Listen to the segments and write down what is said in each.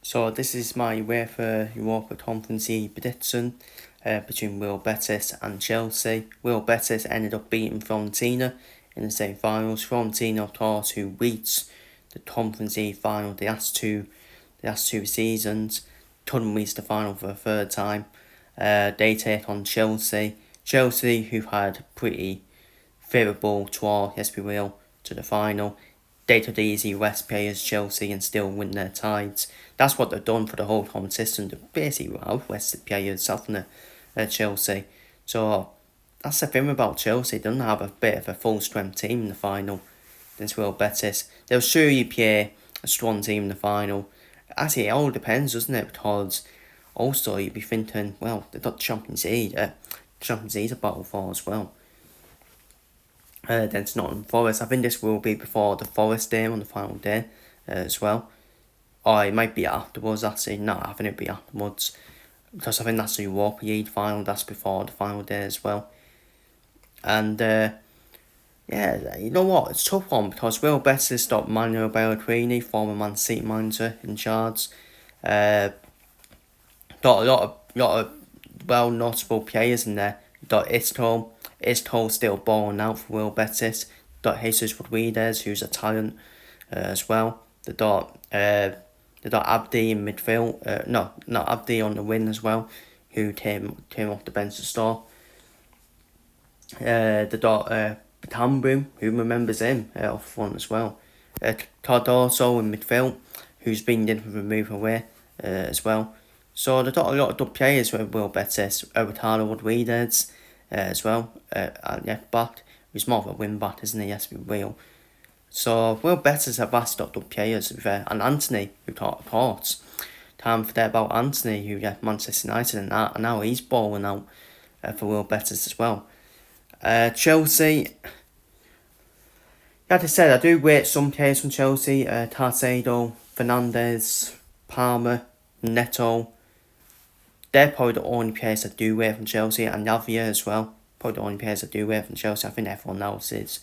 So this is my UEFA Europa Conference League prediction between Real Betis and Chelsea. Real Betis ended up beating Fiorentina in the semi-finals. Fiorentina, of course, who reached the Conference League final the last two seasons, couldn't reach the final for a third time. They take on Chelsea. Chelsea, who had pretty favourable tour, yes we will, to the final. They took the easy West players, Chelsea, and still win their tides. That's what they've done for the whole competition. They basically out West players, haven't they, Chelsea. So that's the thing about Chelsea. They don't have a bit of a full strength team in the final against Real Betis. They'll surely play a strong team in the final. Actually, it all depends, doesn't it? Because also you'd be thinking, well, they've got Champions League to battle for as well. Then it's Nottingham Forest. I think this will be before the Forest game on the final day as well. Or it might be afterwards, actually. No, I think it'll be afterwards. Because I think that's the Europa League final. That's before the final day as well. And, yeah, you know what? It's a tough one because Real Betis got Manuel Pellegrini, former Man City manager, in charge. Got a lot of well notable players in there. Got Isco still balling out for Real Betis. Got Jesus Rodriguez, who's a talent as well. They got Abdi in midfield. No, not Abdi on the wing as well, who came off the bench to start. They got Batambu, who remembers him off front as well. Cardoso in midfield, who's been removed away as well. So they've got a lot of good players with Real Betis. Ricardo Rodriguez as well, at left back. He's more of a wing back, isn't he? Yes, we will. So Real Betis have vast got good players, and Anthony, who talked time for that about Anthony, who left Manchester United and that, and now he's balling out for Real Betis as well. Chelsea, like I said, I do rate some players from Chelsea. Tarcedo, Fernandes, Palmer, Neto. They're probably the only players I do rate from Chelsea, and Lavia as well. Probably the only players I do rate from Chelsea. I think everyone else is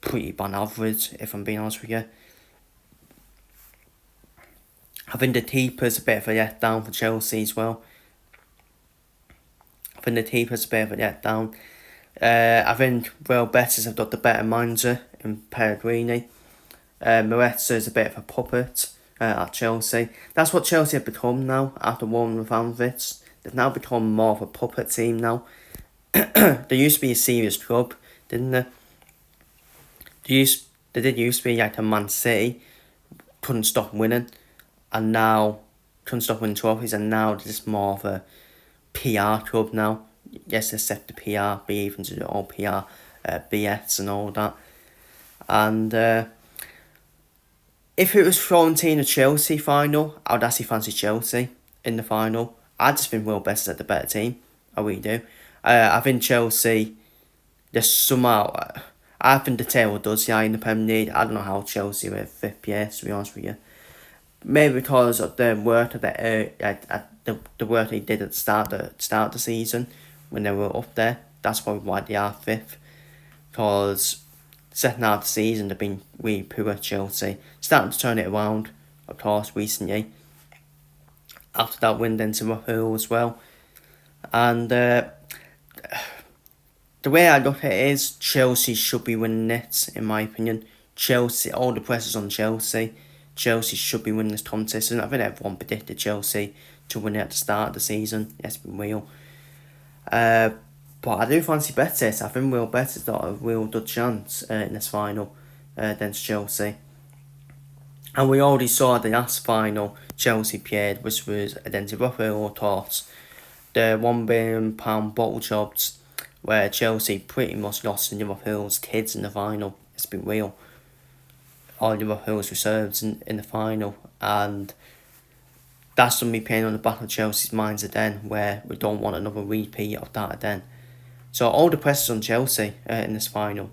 pretty bad average, if I'm being honest with you. I think the keeper's a bit of a letdown for Chelsea as well. I think Real Betis have got the better manager in Pellegrini. Moretz is a bit of a puppet at Chelsea. That's what Chelsea have become now after Roman Abramovich. They've now become more of a puppet team now. They used to be a serious club, didn't they? They did used to be like a Man City, couldn't stop winning, and now couldn't stop winning trophies, and now they're just more of a PR club now. Yes, they set the PR, be even to the all PR, BS and all that. And if it was Fiorentina Chelsea final, I would actually fancy Chelsea in the final. I just think Real Betis are the better team. I really do. I think Chelsea, there's somehow, I think the table does in the Premier League. I don't know how Chelsea were 5th place, to be honest with you. Maybe because of the work the work they did at the start of the season when they were up there. That's probably why they are 5th. Because second half of the season they've been really poor at Chelsea. Starting to turn it around, of course, recently. After that win then to Liverpool as well. And the way I look at it is Chelsea should be winning it, in my opinion. Chelsea, all the pressure's on Chelsea. Chelsea should be winning this competition. I think everyone predicted Chelsea to win it at the start of the season. Yes, we will. But I do fancy Betis. I think Real Betis got a real good chance in this final against Chelsea. And we already saw the last final Chelsea played, which was against Liverpool, of course. The £1 billion bottle jobs, where Chelsea pretty much lost to Liverpool's kids in the final. It's been real. All Liverpool's reserves in the final, and that's going to be playing on the back of Chelsea's minds again, where we don't want another repeat of that again. So all the pressure's on Chelsea in this final.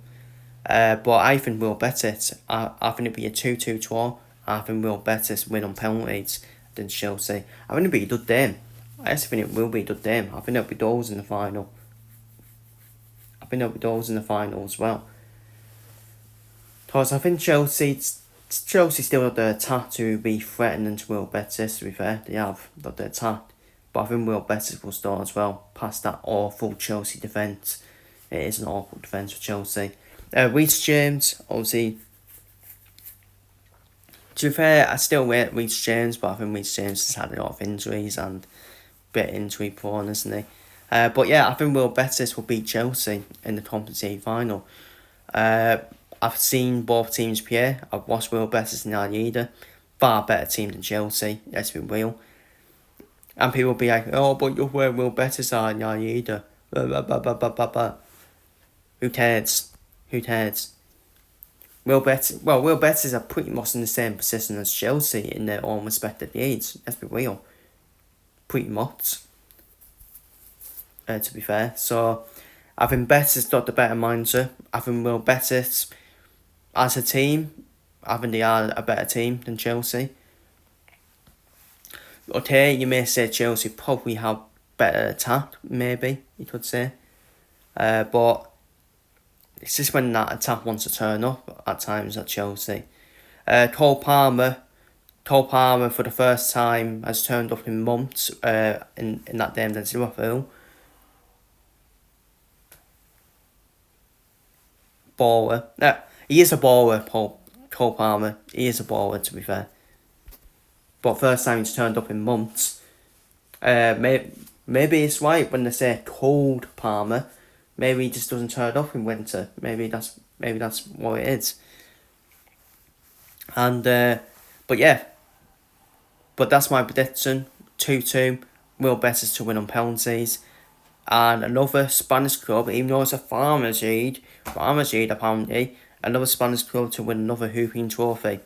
But I think Real Betis, I think it'll be a 2-2 draw. I think Real Betis win on penalties against Chelsea. I think it'll be a good game. I actually think it will be a good game. I think there'll be goals in the final. as well. Because I think Chelsea, Chelsea still got the attack to be threatening to Will Betis, to be fair. They have got the attack. But I think Will Betis will start as well, past that awful Chelsea defence. It is an awful defence for Chelsea. Reece James, obviously. To be fair, I still rate Reece James, but I think Reece James has had a lot of injuries and a bit injury prone, isn't he? But yeah, I think Will Betis will beat Chelsea in the Conference League final. I've seen both teams play. I've watched Will Betis and United. Far better team than Chelsea, let's be real. And people will be like, oh, but you're where Will Betis are in United. Who cares? Who cares? Will Betis are pretty much in the same position as Chelsea in their own respective leagues. Let's be real. Pretty much. To be fair. So, I think Betis got the better mindset. I think Will Betis, as a team, I think they are a better team than Chelsea. Okay, you may say Chelsea probably have better attack, maybe, you could say. But it's just when that attack wants to turn up at times at Chelsea. Cole Palmer for the first time has turned up in months in that game against Liverpool. Baller. He is a baller, Cole Palmer. He is a baller, to be fair. But first time he's turned up in months. Maybe it's right when they say cold Palmer. Maybe he just doesn't turn up in winter. Maybe that's what it is. And but yeah. But that's my prediction. 2-2. Will Betis to win on penalties. And another Spanish club, even though it's a Farmers League apparently, another Spanish club to win another hooping trophy.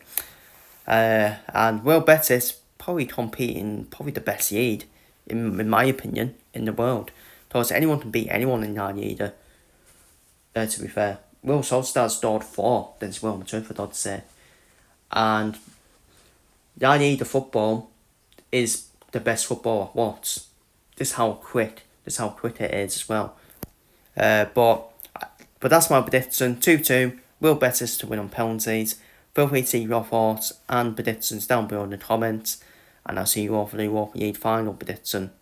And Will Betis probably the best league, in my opinion, in the world. Because anyone can beat anyone in La Liga. To be fair, Will Solskjaer scored 4 against Real Madrid, for God's sake. And La Liga football is the best football I've watched. This is how quick it is as well. But that's my prediction. 2-2. Will Betis to win on penalties. Feel free to see your thoughts and predictions down below in the comments. And I'll see you all for the Europa League final prediction.